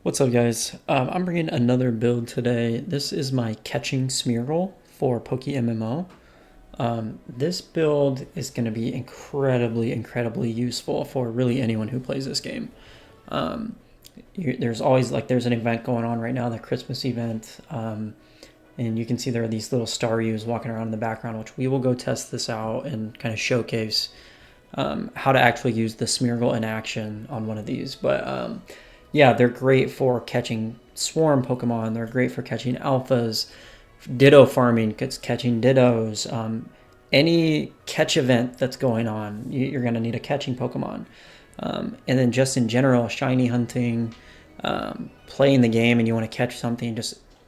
What's up, guys? I'm bringing another build today. This is my catching Smeargle for PokeMMO. This build is going to be incredibly useful for really anyone who plays this game. There's always there's an event going on right now, the Christmas event, and you can see there are these little Staryus walking around in the background, which we will go test this out and kind of showcase how to actually use the Smeargle in action on one of these. But yeah, they're great for catching swarm Pokemon. They're great for catching alphas, Ditto farming, catching Dittos. Any catch event that's going on, you're going to need a catching Pokemon. And then just in general, shiny hunting, playing the game and you want to catch something,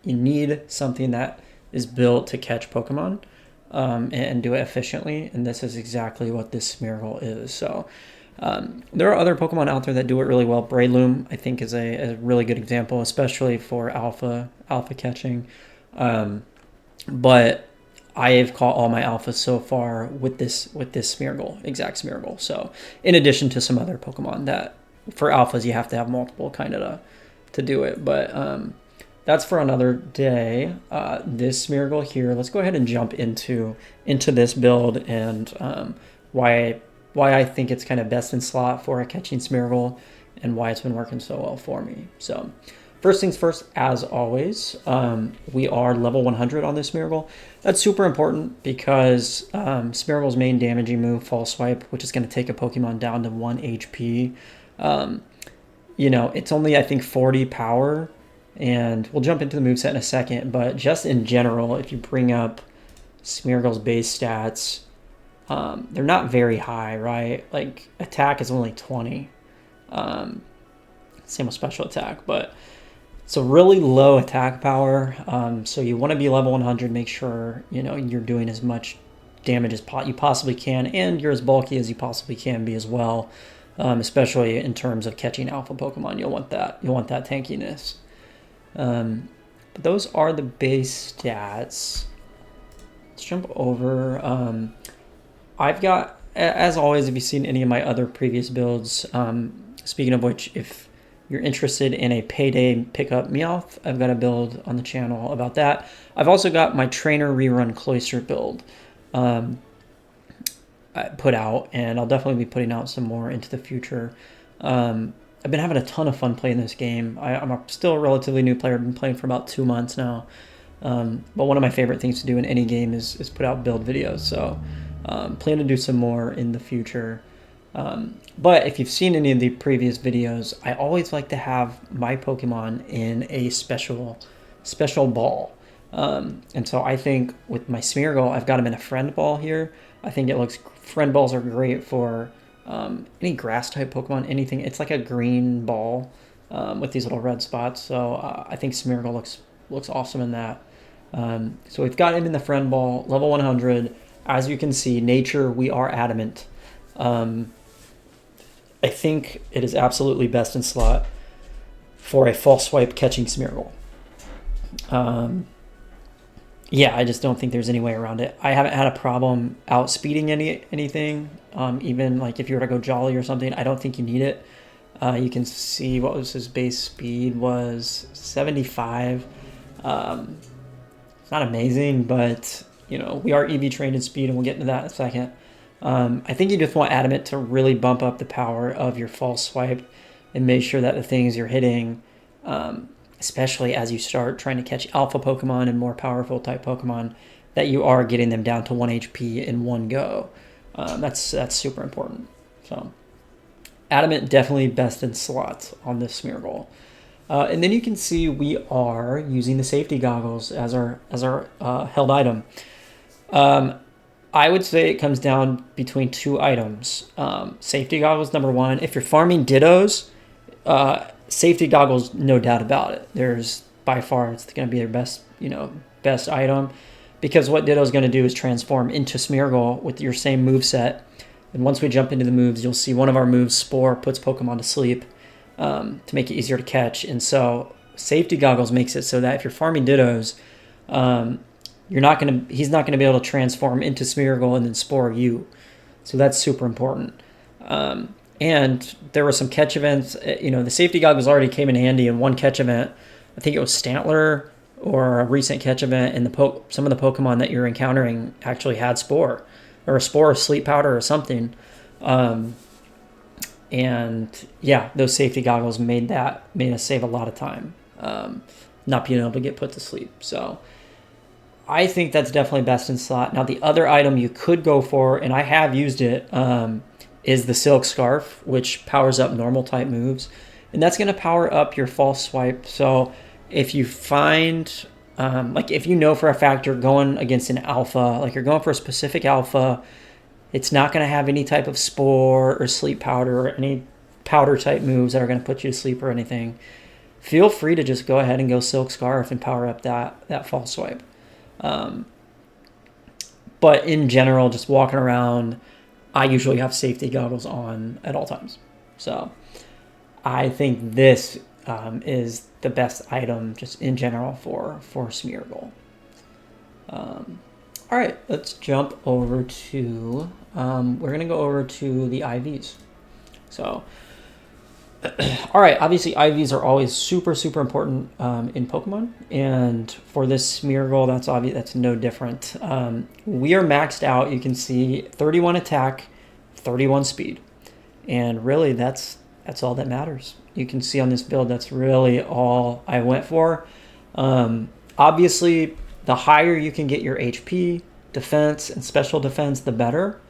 you need something that is built to catch Pokemon and do it efficiently. And this is exactly what this Smeargle is. So there are other Pokemon out there that do it really well. Breloom, I think, is a really good example, especially for alpha catching. But I have caught all my alphas so far with this Smeargle, exact Smeargle. So in addition to some other Pokemon that for alphas you have to have multiple kind of to do it. But that's for another day. This Smeargle here, let's go ahead and jump into this build and why I think it's kind of best in slot for a catching Smeargle and why it's been working so well for me. So first things first, as always, we are level 100 on this Smeargle. That's super important because Smeargle's main damaging move, False Swipe, which is going to take a Pokemon down to 1 HP. You know, it's only, I think, 40 power, and we'll jump into the moveset in a second, but just in general, if you bring up Smeargle's base stats, they're not very high, right? Like, attack is only 20. Same with special attack, but it's a really low attack power. So you want to be level 100, make sure, you know, you're doing as much damage as you possibly can, and you're as bulky as you possibly can be as well. Especially in terms of catching alpha Pokemon, you'll want that tankiness. But those are the base stats. Let's jump over. I've got, as always, if you've seen any of my other previous builds, speaking of which, if you're interested in a payday pickup Meowth, I've got a build on the channel about that. I've also got my trainer rerun Cloyster build put out, and I'll definitely be putting out some more into the future. I've been having a ton of fun playing this game. I'm still a relatively new player. I've been playing for about 2 months now. But one of my favorite things to do in any game is put out build videos. So plan to do some more in the future. But if you've seen any of the previous videos, I always like to have my Pokemon in a special ball. And so I think with my Smeargle, I've got him in a friend ball here. I think friend balls are great for any grass type Pokemon, anything. It's like a green ball with these little red spots. So I think Smeargle looks awesome in that. So we've got him in the friend ball, level 100. As you can see, nature, we are adamant. I think it is absolutely best in slot for a false swipe catching Smeargle. Yeah, I just don't think there's any way around it. I haven't had a problem outspeeding anything. Even like if you were to go Jolly or something, I don't think you need it. You can see what was his base speed was 75. It's not amazing, but you know, we are EV trained in speed, and we'll get into that in a second. I think you just want Adamant to really bump up the power of your false swipe and make sure that the things you're hitting, especially as you start trying to catch alpha Pokemon and more powerful type Pokemon, that you are getting them down to 1 HP in one go. That's super important. So Adamant definitely best in slot on this Smeargle. And then you can see we are using the safety goggles as our held item. I would say it comes down between 2 items. Safety goggles, number 1. If you're farming Dittos, safety goggles, no doubt about it. There's by far it's going to be their best item, because what Ditto's going to do is transform into Smeargle with your same move set. And once we jump into the moves, you'll see one of our moves, Spore, puts Pokemon to sleep to make it easier to catch. And so safety goggles makes it so that if you're farming Dittos, he's not going to be able to transform into Smeargle and then Spore you. So that's super important. And there were some catch events. You know, the safety goggles already came in handy in one catch event. I think it was Stantler or a recent catch event, and some of the Pokemon that you're encountering actually had Spore, or a Spore, Sleep Powder, or something. And yeah, those safety goggles made us save a lot of time, not being able to get put to sleep. So I think that's definitely best in slot. Now, the other item you could go for, and I have used it, is the Silk Scarf, which powers up normal type moves. And that's going to power up your false swipe. So if you find, like if you know for a fact you're going against an alpha, like you're going for a specific alpha, it's not going to have any type of Spore or Sleep Powder or any powder type moves that are going to put you to sleep or anything, feel free to just go ahead and go Silk Scarf and power up that false swipe. But in general, just walking around, I usually have safety goggles on at all times. So I think this is the best item just in general for Smeargle. All right, let's jump over to, we're going to go over to the IVs. So, all right, obviously IVs are always super, super important in Pokemon. And for this Smeargle, that's obvious, that's no different. We are maxed out. You can see 31 attack, 31 speed. And really, that's all that matters. You can see on this build, that's really all I went for. Obviously, the higher you can get your HP, defense, and special defense, the better.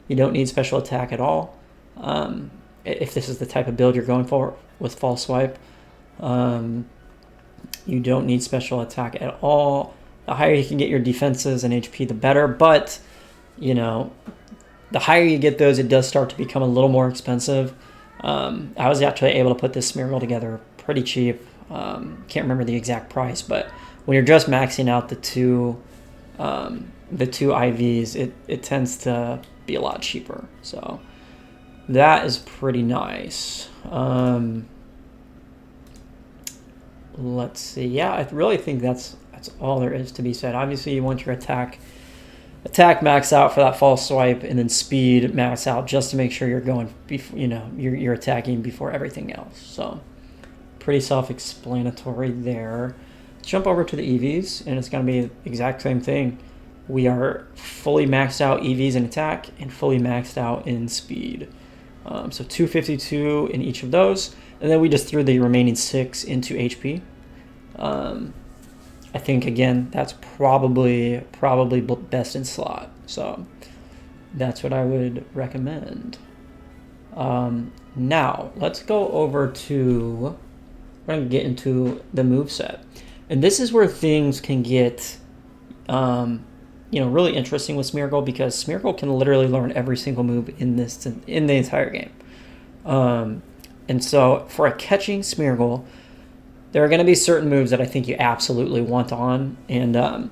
You don't need special attack at all. If this is the type of build you're going for with False Swipe, you don't need special attack at all. The higher you can get your defenses and HP, the better. But, you know, the higher you get those, it does start to become a little more expensive. I was actually able to put this Smeargle together pretty cheap. Can't remember the exact price, but when you're just maxing out the two IVs, it tends to be a lot cheaper. So that is pretty nice. Let's see. Yeah, I really think that's all there is to be said. Obviously, you want your attack max out for that false swipe, and then speed max out just to make sure you're going, you're attacking before everything else. So pretty self-explanatory there. Let's jump over to the EVs, and it's going to be the exact same thing. We are fully maxed out EVs in attack and fully maxed out in speed. So 252 in each of those, and then we just threw the remaining 6 into HP. I think, again, that's probably best in slot. So that's what I would recommend. Now, let's go over to, we're going to get into the moveset. And this is where things can get, really interesting with Smeargle, because Smeargle can literally learn every single move in the entire game. And so for a catching Smeargle, there are going to be certain moves that I think you absolutely want on, and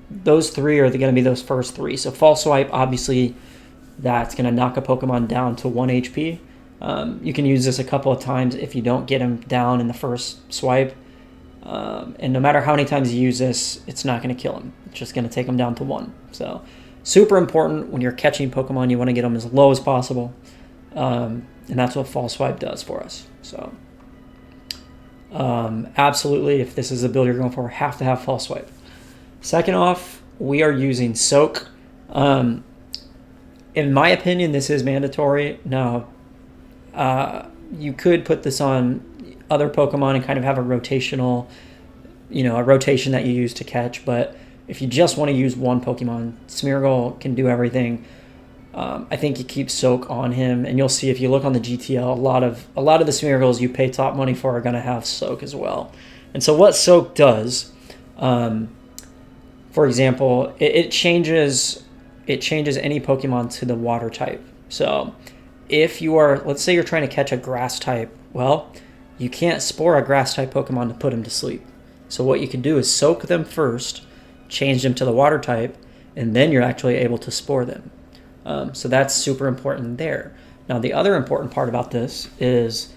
those 3 are going to be those first 3. So False Swipe, obviously, that's going to knock a Pokemon down to 1 HP. You can use this a couple of times if you don't get him down in the first swipe. And no matter how many times you use this, it's not going to kill him. It's just going to take him down to 1. So super important when you're catching Pokemon. You want to get them as low as possible. And that's what False Swipe does for us. So absolutely, if this is the build you're going for, have to have False Swipe. Second off, we are using Soak. In my opinion, this is mandatory. Now, you could put this on other Pokemon and kind of have a rotational, a rotation that you use to catch. But if you just want to use one Pokemon, Smeargle can do everything. I think you keep Soak on him, and you'll see if you look on the GTL, a lot of the Smeargles you pay top money for are going to have Soak as well. And so what Soak does, for example, it changes any Pokemon to the water type. So if you are, let's say you're trying to catch a grass type, well, you can't Spore a grass type Pokemon to put him to sleep. So what you can do is Soak them first, change them to the water type, and then you're actually able to Spore them. So that's super important there. Now, the other important part about this is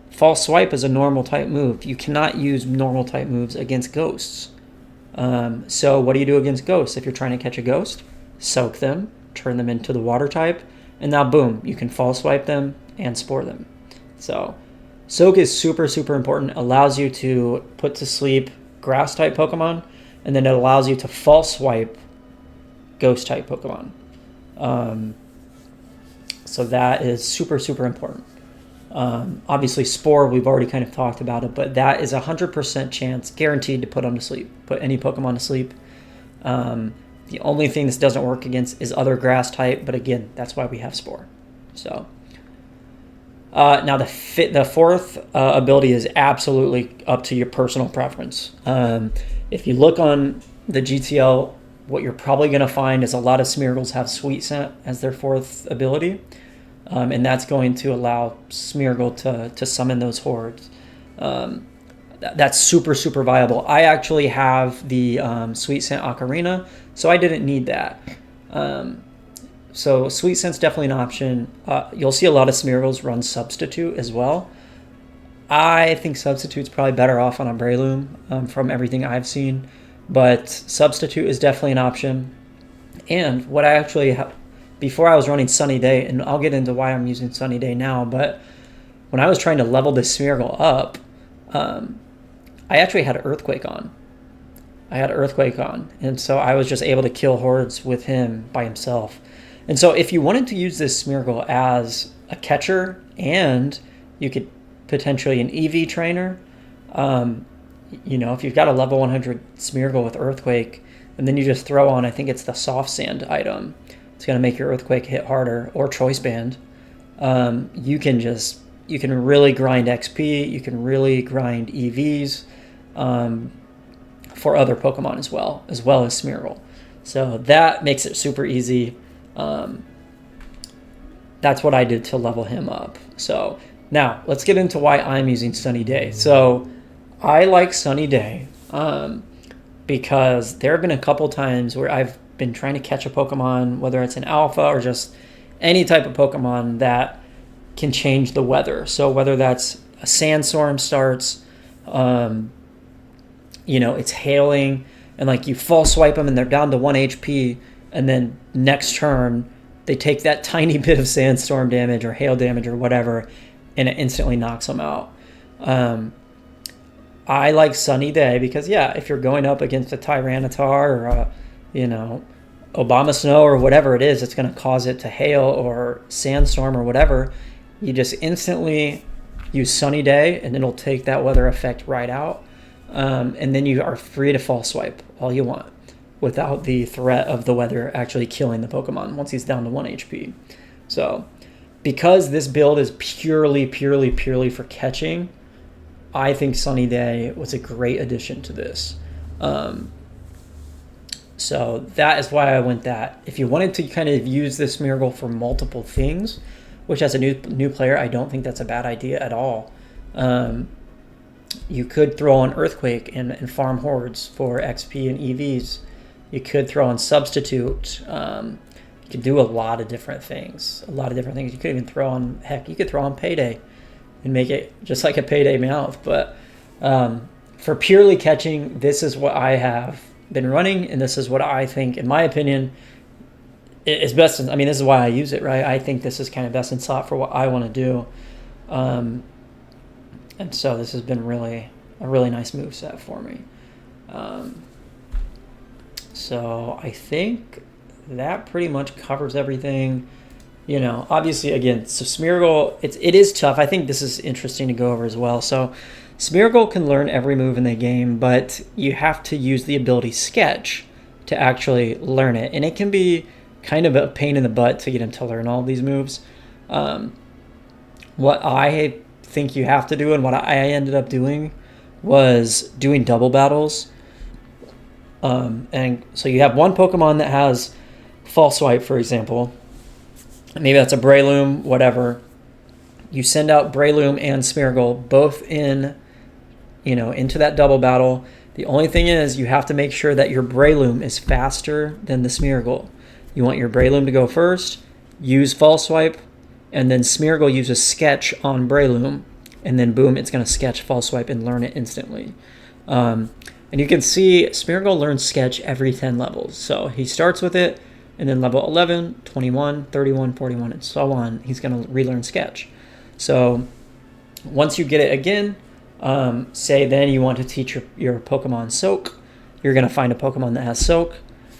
False Swipe is a normal type move. You cannot use normal type moves against ghosts. So what do you do against ghosts? If you're trying to catch a ghost, Soak them, turn them into the water type, and now boom, you can False Swipe them and spore them. So Soak is super, super important. It allows you to put to sleep grass-type Pokemon, and then it allows you to false swipe ghost-type Pokemon. So that is super, super important. Obviously, Spore, we've already kind of talked about it, but that is 100% chance, guaranteed to put them to sleep. Put any Pokemon to sleep. The only thing this doesn't work against is other grass type, but again, that's why we have Spore. So now the fourth ability is absolutely up to your personal preference. If you look on the GTL, what you're probably going to find is a lot of Smeargles have Sweet Scent as their fourth ability. And that's going to allow Smeargle to summon those hordes. That's super, super viable. I actually have the Sweet Scent Ocarina, so I didn't need that. So Sweet Scent's definitely an option. You'll see a lot of Smeargles run Substitute as well. I think Substitute's probably better off on a Breloom from everything I've seen. But Substitute is definitely an option. And what I actually have... Before I was running Sunny Day, and I'll get into why I'm using Sunny Day now, but when I was trying to level this Smeargle up, I actually had Earthquake on. And so I was just able to kill hordes with him by himself. And so if you wanted to use this Smeargle as a catcher, and you could potentially an EV trainer, if you've got a level 100 Smeargle with Earthquake, and then you just throw on, I think it's the Soft Sand item, it's going to make your Earthquake hit harder, or Choice Band. You can really grind XP. You can really grind EVs for other Pokemon as well as Smeargle. So that makes it super easy. That's what I did to level him up. So now let's get into why I'm using Sunny Day. So I like Sunny Day because there have been a couple times where I've been trying to catch a Pokemon, whether it's an alpha or just any type of Pokemon that can change the weather. So whether that's a sandstorm starts, it's hailing, and like you false swipe them and they're down to 1 HP, and then next turn they take that tiny bit of sandstorm damage or hail damage or whatever, and it instantly knocks them out. I like Sunny Day because, if you're going up against a Tyranitar or Obama Snow or whatever it is, it's going to cause it to hail or sandstorm or whatever, you just instantly use Sunny Day and it'll take that weather effect right out. And then you are free to false swipe all you want without the threat of the weather actually killing the Pokemon once he's down to 1 HP. So because this build is purely for catching, I think Sunny Day was a great addition to this. So that is why I went that. If you wanted to kind of use this Smeargle for multiple things, which as a new player, I don't think that's a bad idea at all. You could throw on Earthquake and farm hordes for XP and EVs. You could throw on Substitute. You could do a lot of different things. You could even throw on, you could throw on Payday and make it just like a Payday mouth. But for purely catching, this is what I have been running, and this is what I think, in my opinion, is best. This is why I use it, right? I think this is kind of best in slot for what I want to do. And so this has been a really nice moveset for me. So I think that pretty much covers everything. Obviously, again, so Smeargle, it is tough. I think this is interesting to go over as well. So Smeargle can learn every move in the game, but you have to use the ability Sketch to actually learn it. And it can be kind of a pain in the butt to get him to learn all these moves. What I think you have to do, and what I ended up doing, was doing double battles. And so you have one Pokemon that has False Swipe, for example. Maybe that's a Breloom, whatever. You send out Breloom and Smeargle both into that double battle. The only thing is you have to make sure that your Breloom is faster than the Smeargle. You want your Breloom to go first, use False Swipe, and then Smeargle uses Sketch on Breloom, and then boom, it's going to Sketch False Swipe and learn it instantly. And you can see Smeargle learns Sketch every 10 levels. So he starts with it, and then level 11, 21, 31, 41, and so on, he's going to relearn Sketch. So once you get it again, say then you want to teach your Pokemon Soak, you're going to find a Pokemon that has Soak,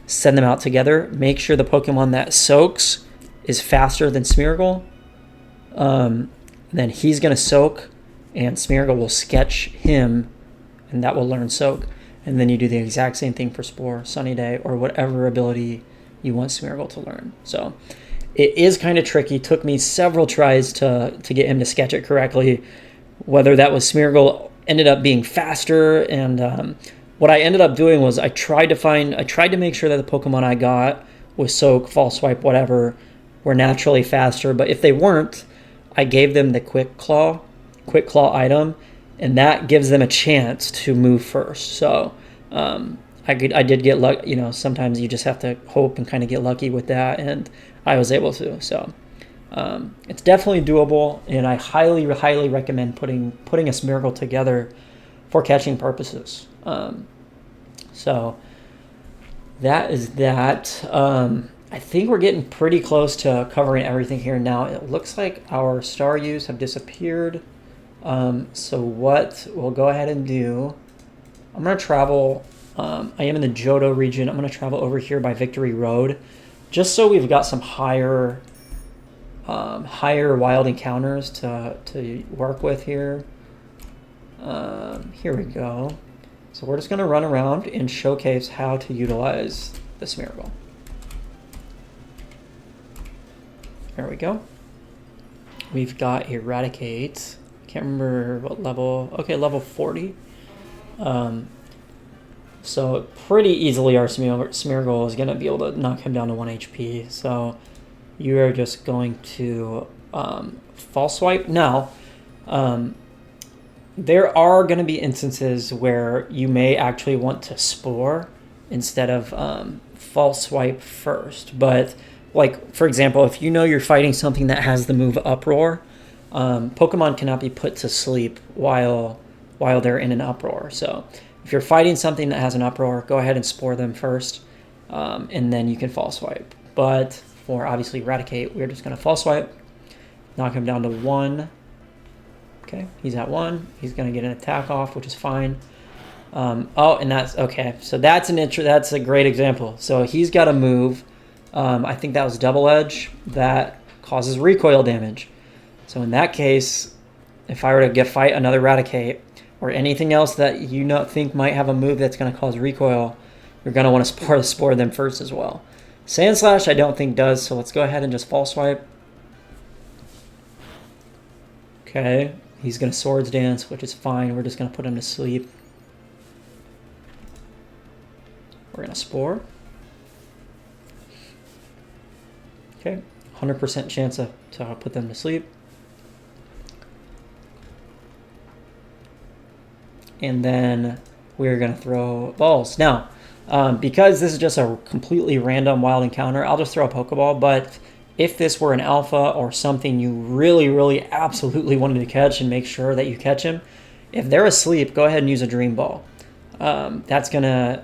send them out together, make sure the Pokemon that soaks is faster than Smeargle. Then he's going to Soak, and Smeargle will sketch him, and that will learn Soak. And then you do the exact same thing for Spore, Sunny Day, or whatever ability you want Smeargle to learn. So it is kind of tricky. Took me several tries to get him to sketch it correctly. Whether that was Smeargle ended up being faster, and what I ended up doing was I tried to make sure that the Pokemon I got with Soak, False Swipe, whatever, were naturally faster. But if they weren't, I gave them the Quick Claw item, and that gives them a chance to move first. So I did get lucky. Sometimes you just have to hope and kind of get lucky with that, and I was able to. So it's definitely doable, and I highly recommend putting a Smeargle together for catching purposes. So that is that. I think we're getting pretty close to covering everything here now. It looks like our Staryus have disappeared. So what we'll go ahead and do, I'm going to travel, I am in the Johto region. I'm going to travel over here by Victory Road, just so we've got some higher wild encounters to work with here. Here we go. So we're just going to run around and showcase how to utilize the Smeargle. There we go. We've got Eradicate. Can't remember what level. Okay, level 40. So pretty easily our Smeargle is going to be able to knock him down to 1 HP. So you are just going to False Swipe. Now, there are going to be instances where you may actually want to Spore instead of False Swipe first. But, like, for example, if you know you're fighting something that has the move Uproar, Pokemon cannot be put to sleep while they're in an Uproar. So if you're fighting something that has an Uproar, go ahead and Spore them first, and then you can False Swipe. But for obviously Eradicate, we're just going to False Swipe, knock him down to 1. Okay, he's at 1. He's going to get an attack off, which is fine. And that's okay. So that's a great example. So he's got a move. I think that was Double Edge that causes recoil damage. So in that case, if I were to fight another Eradicate or anything else that you think might have a move that's going to cause recoil, you're going to want to spore them first as well. Sand Slash I don't think does, so let's go ahead and just False Swipe. Okay, he's going to Swords Dance, which is fine. We're just going to put him to sleep. We're going to Spore. Okay, 100% chance to put them to sleep. And then we're going to throw balls. Now, because this is just a completely random wild encounter, I'll just throw a Pokeball. But if this were an alpha or something you really absolutely wanted to catch and make sure that you catch him, if they're asleep, go ahead and use a Dream Ball. That's gonna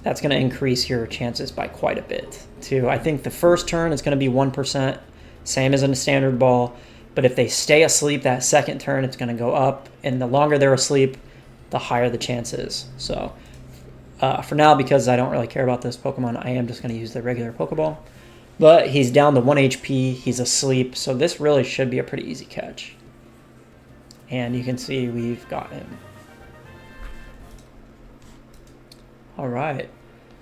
increase your chances by quite a bit too. I think the first turn is going to be 1%, same as in a standard ball. But if they stay asleep that second turn, it's going to go up. And the longer they're asleep, the higher the chances. So for now, because I don't really care about this Pokemon, I am just going to use the regular Pokeball. But he's down to 1 HP. He's asleep. So this really should be a pretty easy catch. And you can see we've got him. All right.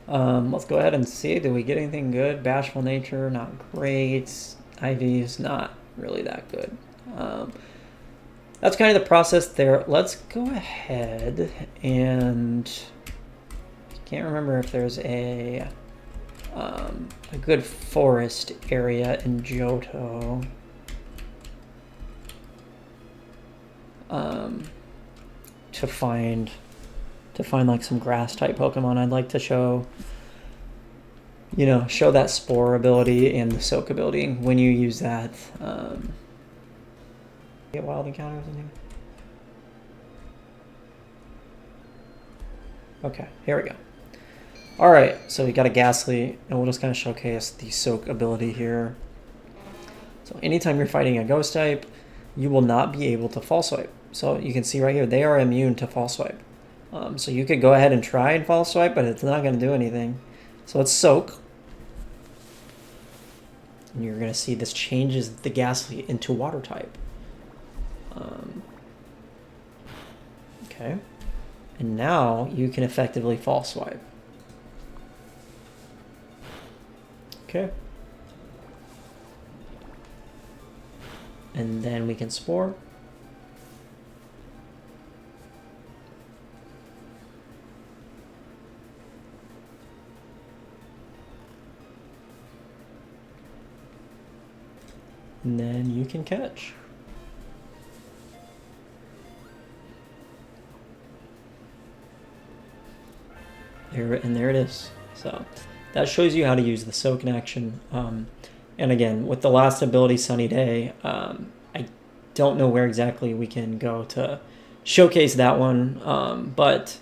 Let's go ahead and see. Did we get anything good? Bashful Nature, not great. IV's not really that good. That's kind of the process there. Let's go ahead and can't remember if there's a good forest area in Johto. To find like some grass type Pokemon. I'd like to show that Spore ability and the Soak ability when you use that. Get wild encounters in here. Okay, here we go. All right, so we got a Ghastly, and we'll just kind of showcase the Soak ability here. So anytime you're fighting a Ghost type, you will not be able to False Swipe. So you can see right here, they are immune to False Swipe. So you could go ahead and try and False Swipe, but it's not going to do anything. So let's Soak. And you're going to see this changes the Ghastly into Water type. Okay. And now you can effectively False Swipe. Okay. And then we can Spore. And then you can catch. There it is. So that shows you how to use the Soak in action. And again, with the last ability, Sunny Day, I don't know where exactly we can go to showcase that one, but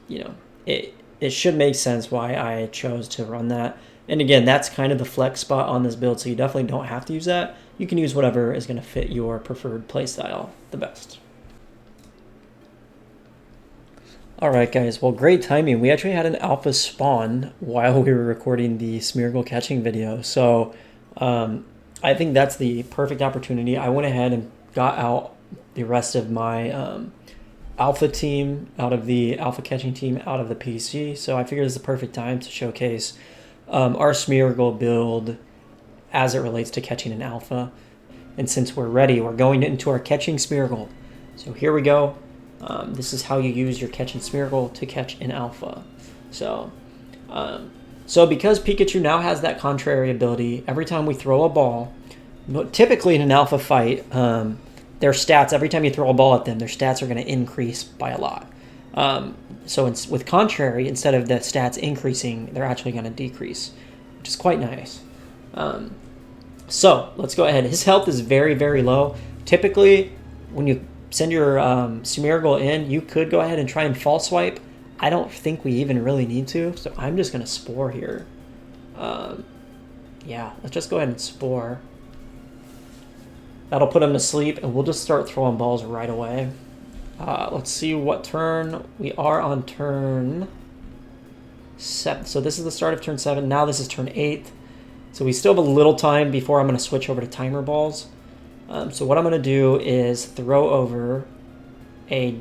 you know, it should make sense why I chose to run that. And again, that's kind of the flex spot on this build, so you definitely don't have to use that. You can use whatever is going to fit your preferred playstyle the best. Alright guys, well, great timing. We actually had an alpha spawn while we were recording the Smeargle catching video, so I think that's the perfect opportunity. I went ahead and got out the rest of my alpha team, out of the alpha catching team, out of the PC, so I figured it's the perfect time to showcase our Smeargle build as it relates to catching an alpha. And since we're ready, we're going into our catching Smeargle. So here we go. This is how you use your catching Smeargle to catch an alpha. So because Pikachu now has that contrary ability, every time we throw a ball, typically in an alpha fight, their stats, every time you throw a ball at them, their stats are going to increase by a lot. So with contrary, instead of the stats increasing, they're actually going to decrease, which is quite nice. So let's go ahead. His health is very, very low. Typically, when you send your Smeargle in, you could go ahead and try and False Swipe. I don't think we even really need to, so I'm just going to Spore here. Yeah, let's just go ahead and Spore. That'll put him to sleep, and we'll just start throwing balls right away. Let's see what turn. We are on turn 7. So this is the start of turn 7. Now this is turn 8. So we still have a little time before I'm going to switch over to timer balls. So what I'm going to do is throw over a...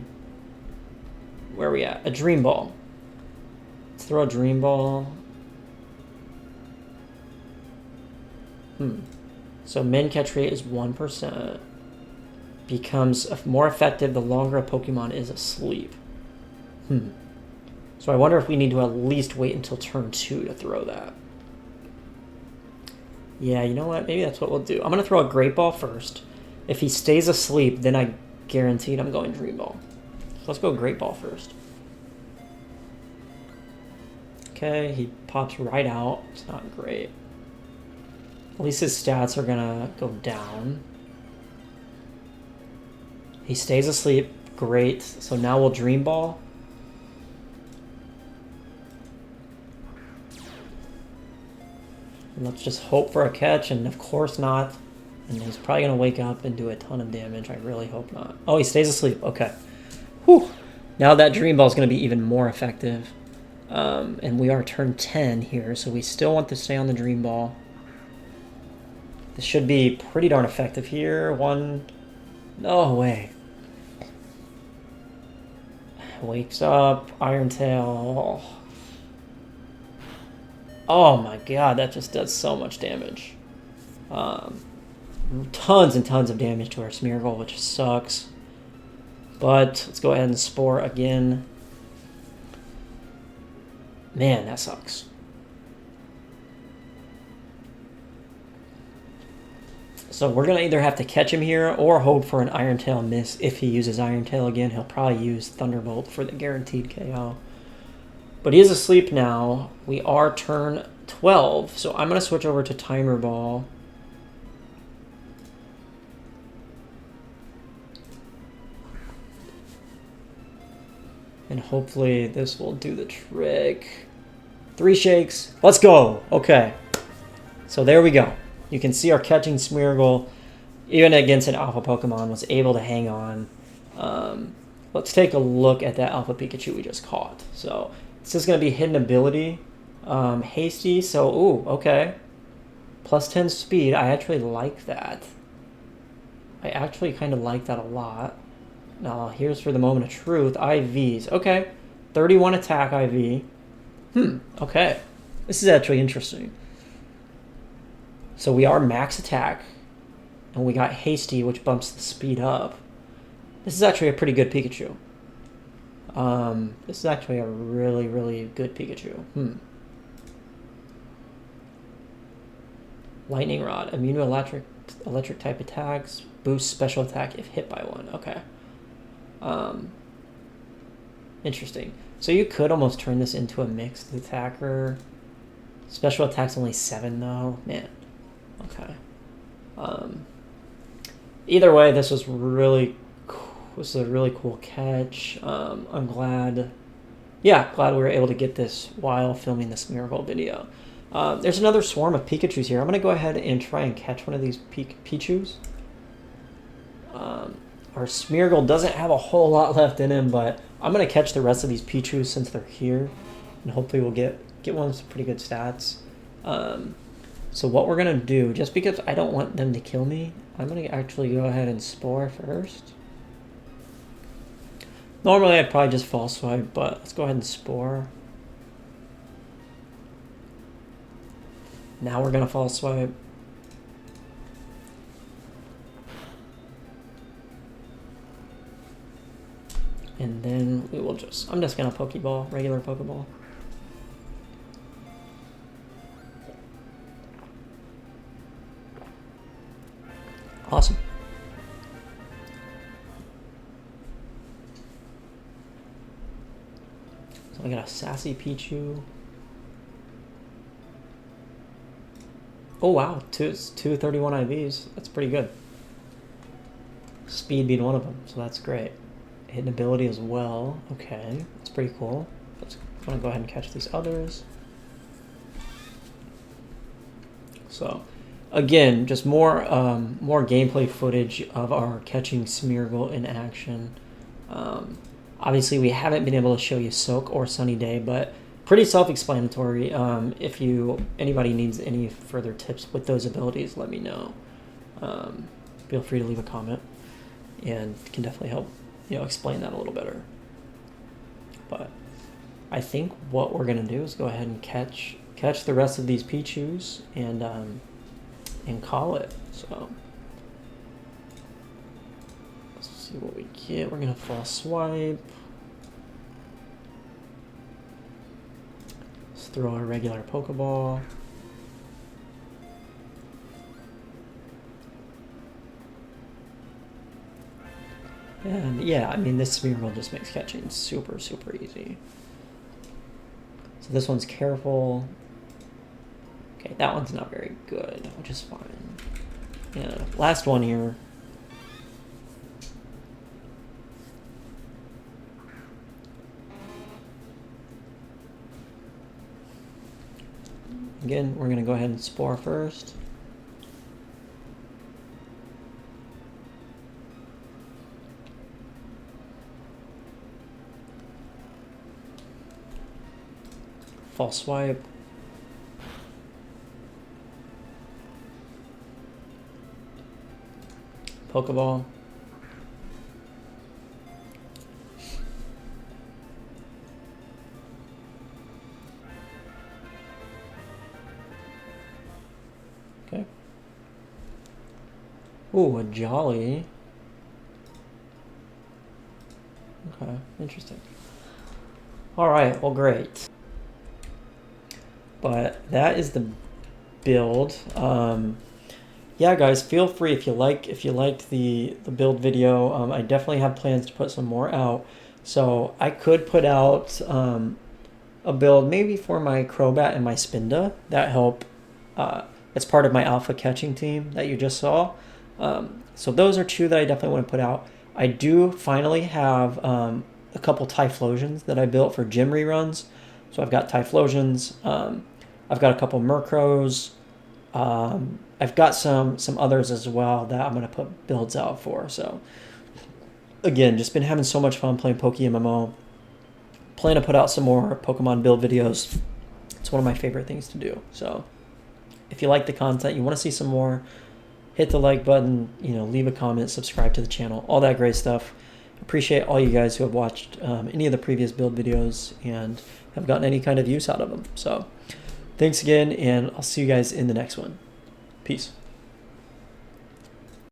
Where are we at? A Dream Ball. Let's throw a Dream Ball. So min catch rate is 1%. Becomes more effective the longer a Pokemon is asleep. So I wonder if we need to at least wait until turn 2 to throw that. Yeah, you know what? Maybe that's what we'll do. I'm going to throw a Great Ball first. If he stays asleep, then I guaranteed I'm going Dream Ball. So let's go Great Ball first. Okay, he pops right out. It's not great. At least his stats are going to go down. He stays asleep. Great. So now we'll Dream Ball. And let's just hope for a catch, and of course not. And he's probably going to wake up and do a ton of damage. I really hope not. Oh, he stays asleep. Okay. Whew. Now that Dream Ball is going to be even more effective. And we are turn 10 here, so we still want to stay on the Dream Ball. This should be pretty darn effective here. No way. Wakes up. Iron Tail. Oh my god, that just does so much damage. Tons and tons of damage to our Smeargle, which sucks. But let's go ahead and Spore again. Man, that sucks. So we're going to either have to catch him here or hope for an Iron Tail miss. If he uses Iron Tail again, he'll probably use Thunderbolt for the guaranteed KO. But he is asleep now. We are turn 12, so I'm going to switch over to Timer Ball. And hopefully this will do the trick. 3 shakes. Let's go. Okay. So there we go. You can see our catching Smeargle even against an alpha Pokemon, was able to hang on. Let's take a look at that alpha Pikachu we just caught. So this is going to be hidden ability, hasty. So ooh, okay, plus 10 speed. I actually like that. I actually kind of like that a lot. Now here's for the moment of truth. IVs. Okay, 31 attack IV. Okay, this is actually interesting. So we are max attack, and we got hasty, which bumps the speed up. This is actually a pretty good Pikachu. This is actually a really, really good Pikachu. Lightning Rod. Immune to electric type attacks. Boost special attack if hit by one. Okay. Interesting. So you could almost turn this into a mixed attacker. Special attack's only 7 though. Man. Okay. Either way, this was really cool. This is a really cool catch. I'm glad. Yeah, glad we were able to get this while filming this Smeargle video. There's another swarm of Pikachus here. I'm going to go ahead and try and catch one of these Pichus. Our Smeargle doesn't have a whole lot left in him, but I'm going to catch the rest of these Pichus since they're here. And hopefully we'll get one with some pretty good stats. So what we're going to do, just because I don't want them to kill me, I'm going to actually go ahead and Spore first. Normally I'd probably just False Swipe, but let's go ahead and Spore. Now we're going to False Swipe. And then we will just, I'm just going to Pokeball, regular Pokeball. Awesome. So I got a Sassy Pichu. Oh wow, two 31 IVs. That's pretty good. Speed being one of them, so that's great. Hidden ability as well. Okay, that's pretty cool. I'm gonna go ahead and catch these others. So, again, just more gameplay footage of our catching Smeargle in action. Obviously, we haven't been able to show you Soak or Sunny Day, but pretty self-explanatory. If anybody needs any further tips with those abilities, let me know. Feel free to leave a comment, and can definitely help explain that a little better. But I think what we're gonna do is go ahead and catch the rest of these Pichus and call it. So let's see what we get. We're gonna False Swipe. Let's throw a regular Pokeball. And yeah, I mean, this Smeargle just makes catching super, super easy. So this one's careful. Okay, that one's not very good, which is fine. Yeah, last one here. Again, we're gonna go ahead and Spore first. False Swipe. Pokeball. Okay. Ooh, a Jolly. Okay, interesting. All right, well, great. But that is the build. Yeah, guys, feel free if you liked the build video. I definitely have plans to put some more out. So I could put out a build maybe for my Crobat and my Spinda that help. It's part of my alpha catching team that you just saw. So those are two that I definitely want to put out. I do finally have a couple Typhlosions that I built for gym reruns. So I've got Typhlosions. I've got a couple Murkrows. I've got some others as well that I'm gonna put builds out for. So again, just been having so much fun playing PokeMMO. Plan to put out some more Pokemon build videos. It's one of my favorite things to do. So if you like the content, you want to see some more, hit the like button, leave a comment, subscribe to the channel, all that great stuff. Appreciate all you guys who have watched any of the previous build videos and have gotten any kind of use out of them. So thanks again, and I'll see you guys in the next one. Peace.